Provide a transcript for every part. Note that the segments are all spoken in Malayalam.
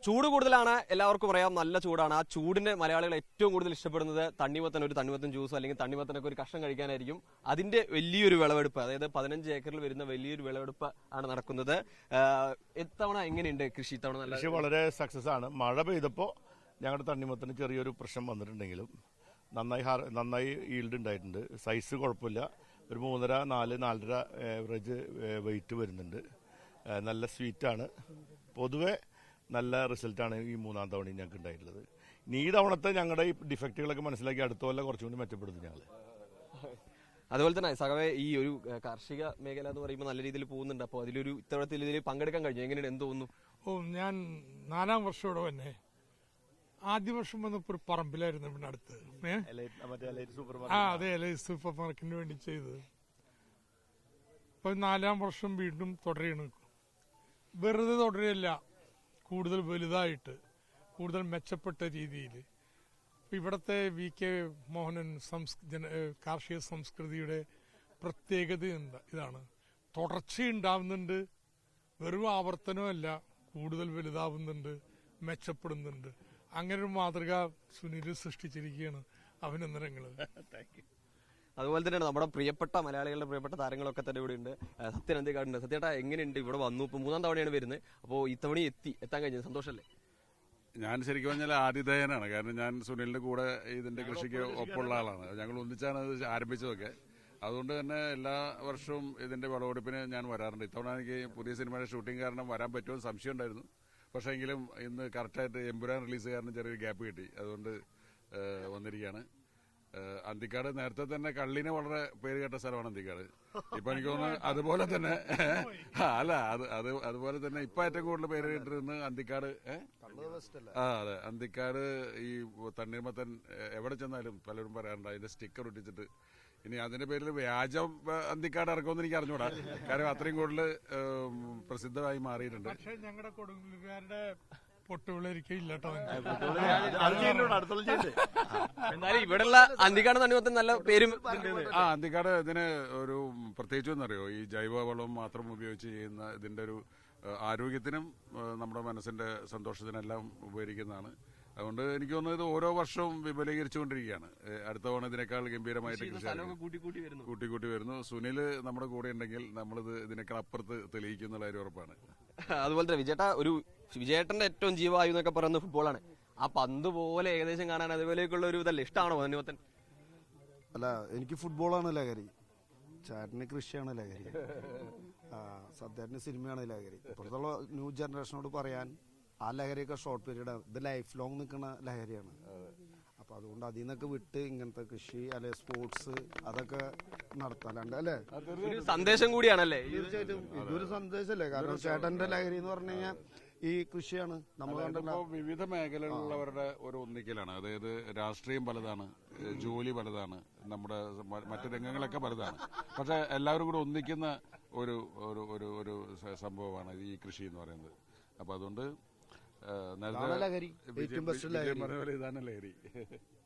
ചൂട് കൂടുതലാണ്, എല്ലാവർക്കും അറിയാം, നല്ല ചൂടാണ്. ആ ചൂടിന്റെ മലയാളികൾ ഏറ്റവും കൂടുതൽ ഇഷ്ടപ്പെടുന്നത് തണ്ണിമത്തൻ, ഒരു തണ്ണിമത്തൻ ജ്യൂസ് അല്ലെങ്കിൽ തണ്ണിമത്തനൊക്കെ ഒരു കഷ്ണം കഴിക്കാനായിരിക്കും. അതിന്റെ വലിയൊരു വിളവെടുപ്പ്, അതായത് 15 ഏക്കറിൽ വരുന്ന വലിയൊരു വിളവെടുപ്പ് ആണ് നടക്കുന്നത്. ഇത്തവണ എങ്ങനെയുണ്ട് കൃഷി? ഇത്തവണ കൃഷി വളരെ സക്സസ് ആണ്. മഴ പെയ്തപ്പോൾ ഞങ്ങളുടെ തണ്ണിമത്തന് ചെറിയൊരു പ്രശ്നം വന്നിട്ടുണ്ടെങ്കിലും നന്നായി ഈൽഡ് ഉണ്ടായിട്ടുണ്ട്. സൈസ് കുഴപ്പമില്ല. ഒരു 3.5, 4, 4.5 ആവറേജ് വെയിറ്റ് വരുന്നുണ്ട്. നല്ല സ്വീറ്റാണ്. പൊതുവെ നല്ല റിസൾട്ടാണ് ഈ 3-ാം തവണയും ഞങ്ങൾക്ക് ഉണ്ടായിട്ടുള്ളത്. ഇനി ഈ തവണത്തെ ഞങ്ങളുടെ ഈ ഡിഫക്റ്റുകളൊക്കെ മനസ്സിലാക്കി അടുത്ത കൊല്ലം കുറച്ചുകൂടി മെച്ചപ്പെടുത്തും ഞങ്ങൾ. അതുപോലെ തന്നെ സഖാവേ, ഈ ഒരു കാർഷിക മേഖല എന്ന് പറയുമ്പോൾ നല്ല രീതിയിൽ പോകുന്നുണ്ട്. അപ്പോൾ അതിലൊരു ഇത്തവണത്തിൽ ഇതിൽ പങ്കെടുക്കാൻ കഴിഞ്ഞു, എങ്ങനെയാണ്, എന്ത് തോന്നുന്നു? ഞാൻ 4-ാം വർഷം ഇവിടെ തന്നെ. ആദ്യ വർഷം വന്നപ്പോ ഒരു പറമ്പിലായിരുന്നു ഇവിടെ അടുത്ത്. അതെ, എലൈറ്റ് സൂപ്പർ മാർക്കറ്റിന് വേണ്ടി ചെയ്തത്. ഇപ്പൊ 4-ാം വർഷം വീണ്ടും തുടരുകയാണ്. വെറുതെ തുടരുകയല്ല, കൂടുതൽ വലുതായിട്ട്, കൂടുതൽ മെച്ചപ്പെട്ട രീതിയിൽ. ഇവിടുത്തെ VK മോഹനൻ കാർഷിക സംസ്കൃതിയുടെ പ്രത്യേകത ഇതാണ്. തുടർച്ചയുണ്ടാവുന്നുണ്ട്, വെറും ആവർത്തനമല്ല, കൂടുതൽ വലുതാവുന്നുണ്ട്, മെച്ചപ്പെടുന്നുണ്ട്. അങ്ങനെ ഒരു മാതൃക സുനിൽ സൃഷ്ടിച്ചിരിക്കുകയാണ്. അഭിനന്ദനങ്ങൾ. അതുപോലെ തന്നെയാണ് നമ്മുടെ പ്രിയപ്പെട്ട മലയാളികളുടെ പ്രിയപ്പെട്ട താരങ്ങളൊക്കെ തന്നെ ഇവിടെ ഉണ്ട്. സത്യൻ അന്തിക്കാടുണ്ട്. സത്യേട്ടാ, എങ്ങനെയുണ്ട്? ഇവിടെ വന്നു, ഇപ്പൊ 3-ാം തവണയാണ് വരുന്നത്. അപ്പോൾ ഇത്തവണ എത്താൻ കഴിഞ്ഞത് സന്തോഷമല്ലേ? ഞാൻ ശരിക്കും പറഞ്ഞാൽ ആതിഥേയനാണ്. കാരണം ഞാൻ സുനിലിന്റെ കൂടെ ഇതിന്റെ കൃഷിക്ക് ഒപ്പമുള്ള ആളാണ്. ഞങ്ങൾ ഒന്നിച്ചാണ് ഇത് ആരംഭിച്ചതൊക്കെ. അതുകൊണ്ട് തന്നെ എല്ലാ വർഷവും ഇതിന്റെ വിളവെടുപ്പിന് ഞാൻ വരാറുണ്ട്. ഇത്തവണ എനിക്ക് പുതിയ സിനിമയുടെ ഷൂട്ടിംഗ് കാരണം വരാൻ പറ്റുമെന്ന് സംശയം ഉണ്ടായിരുന്നു. പക്ഷേ എങ്കിലും ഇന്ന് കറക്റ്റായിട്ട് എമ്പുരാൻ റിലീസ് കാരണം ചെറിയൊരു ഗ്യാപ്പ് കിട്ടി. അതുകൊണ്ട് വന്നിരിക്കുകയാണ്. അന്തിക്കാട് നേരത്തെ തന്നെ കള്ളിന് വളരെ പേര് കേട്ട സ്ഥലമാണ് അന്തിക്കാട്. ഇപ്പൊ എനിക്ക് തോന്നുന്നു അതുപോലെ തന്നെ അല്ല അതുപോലെ തന്നെ ഇപ്പൊ ഏറ്റവും കൂടുതൽ പേര് കേട്ടിരുന്നത് അന്തിക്കാട്. അതെ, അന്തിക്കാട് ഈ തണ്ണീർമത്തൻ എവിടെ ചെന്നാലും പലരും പറയാറുണ്ട് അതിന്റെ സ്റ്റിക്കർ ഒട്ടിച്ചിട്ട്. ഇനി അതിന്റെ പേരിൽ വ്യാജം അന്തിക്കാട് ഇറക്കുമെന്ന് എനിക്ക് അറിഞ്ഞൂടാ. കാരണം അത്രയും കൂടുതൽ പ്രസിദ്ധമായി മാറിയിട്ടുണ്ട്. പക്ഷേ ഞങ്ങളുടെ കൊടുങ്ങല്ലൂരുകാരുടെ പൊട്ടുവിളരിക്കില്ല കേട്ടോ. എന്നാലും ഇവിടെയുള്ള അന്തിക്കാട് തണ്ണിമത്തൻ നല്ല പേരും. അന്തിക്കാട് ഇതിന് ഒരു പ്രത്യേകിച്ച് എന്നറിയോ, ഈ ജൈവവളം മാത്രം ഉപയോഗിച്ച് ചെയ്യുന്ന ഇതിന്റെ ഒരു ആരോഗ്യത്തിനും നമ്മുടെ മനസ്സിന്റെ സന്തോഷത്തിനെല്ലാം ഉപകരിക്കുന്നതാണ്. അതുകൊണ്ട് എനിക്ക് തോന്നുന്നത് ഇത് ഓരോ വർഷവും വിപുലീകരിച്ചുകൊണ്ടിരിക്കുകയാണ്. അടുത്ത തവണ ഇതിനേക്കാൾ ഗംഭീരമായിട്ട് കൂട്ടി വരുന്നു. സുനിൽ നമ്മുടെ കൂടെ ഉണ്ടെങ്കിൽ നമ്മളിത് ഇതിനേക്കാൾ അപ്പുറത്ത് തെളിയിക്കുന്ന കാര്യം ഉറപ്പാണ്. അതുപോലെ തന്നെ വിജയേട്ടന്റെ ഏറ്റവും ജീവായു എന്നൊക്കെ പറയുന്നത് ഫുട്ബോളാണ്. ആ പന്ത് പോലെ ഏകദേശം കാണാൻ അതുപോലെയൊക്കെയുള്ള ഒരു ഇതല്ലേ, ഇഷ്ടമാണോ തണ്ണിമത്തൻ? അല്ല, എനിക്ക് ഫുട്ബോളാണ് ലഹരി, ചേട്ടന് കൃഷിയാണ് ലഹരി, സദ്യേട്ടന് സിനിമയാണ് ലഹരി. ഇപ്പോഴത്തുള്ള ന്യൂ ജനറേഷനോട് പറയാൻ, ആ ലഹരിയൊക്കെ ഷോർട്ട് പീരീഡ്, ഇത് ലൈഫ് ലോങ് നിൽക്കുന്ന ലഹരിയാണ്. അപ്പൊ അതുകൊണ്ട് അതിൽ നിന്നൊക്കെ വിട്ട് ഇങ്ങനത്തെ കൃഷി അല്ലെ സ്പോർട്സ് അതൊക്കെ നടത്താനുണ്ട് അല്ലെ. സന്ദേശം കൂടിയാണല്ലേ? തീർച്ചയായിട്ടും ഇതൊരു സന്ദേശമല്ലേ. കാരണം ചേട്ടന്റെ ലഹരി എന്ന് പറഞ്ഞു കഴിഞ്ഞാൽ ഈ കൃഷിയാണ്. നമ്മൾ വിവിധ മേഖലകളിലുള്ളവരുടെ ഒരു ഒന്നിക്കലാണ്. അതായത് രാഷ്ട്രീയം പലതാണ്, ജോലി പലതാണ്, നമ്മുടെ മറ്റു രംഗങ്ങളൊക്കെ പലതാണ്. പക്ഷെ എല്ലാവരും കൂടെ ഒന്നിക്കുന്ന ഒരു ഒരു സംഭവമാണ് ഈ കൃഷി എന്ന് പറയുന്നത്. അപ്പൊ അതുകൊണ്ട്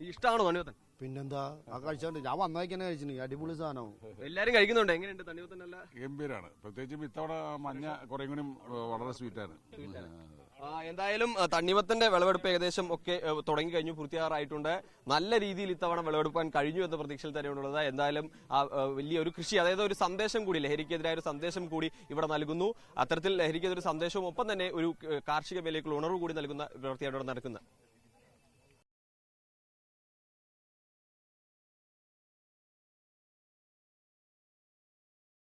ഇഷ്ടമാണോ തണ്ണിമത്തൻ? പിന്നെന്താ, ആ കഴിച്ചോണ്ട് ഞാൻ വന്നേക്കന്നെ കഴിച്ചു. അടിപൊളി സാധനവും എല്ലാരും കഴിക്കുന്നുണ്ട്. എങ്ങനെയുണ്ട് തണ്ണിമത്തൻ? നല്ല ഗംഭീരാണ്. പ്രത്യേകിച്ചും ഇത്തവണ മഞ്ഞ കുറേ കൂടി വളരെ സ്വീറ്റാണ്. എന്തായാലും തണ്ണിമത്തന്റെ വിളവെടുപ്പ് ഏകദേശം ഒക്കെ തുടങ്ങി കഴിഞ്ഞു, പൂർത്തിയാറായിട്ടുണ്ട്. നല്ല രീതിയിൽ ഇത്തവണ വിളവെടുപ്പാൻ കഴിഞ്ഞു എന്ന പ്രതീക്ഷയിൽ തന്നെയാണുള്ളത്. എന്തായാലും വലിയൊരു കൃഷി, അതായത് ഒരു സന്ദേശം കൂടി, ലഹരിക്കെതിരായ ഒരു സന്ദേശം കൂടി ഇവിടെ നൽകുന്നു. അത്തരത്തിൽ ലഹരിക്കെതിരെ ഒരു സന്ദേശവും ഒപ്പം തന്നെ ഒരു കാർഷിക മേഖലയ്ക്കുള്ള ഉണർവ് കൂടി നൽകുന്ന പ്രവൃത്തിയാണ് ഇവിടെ നടക്കുന്നത്.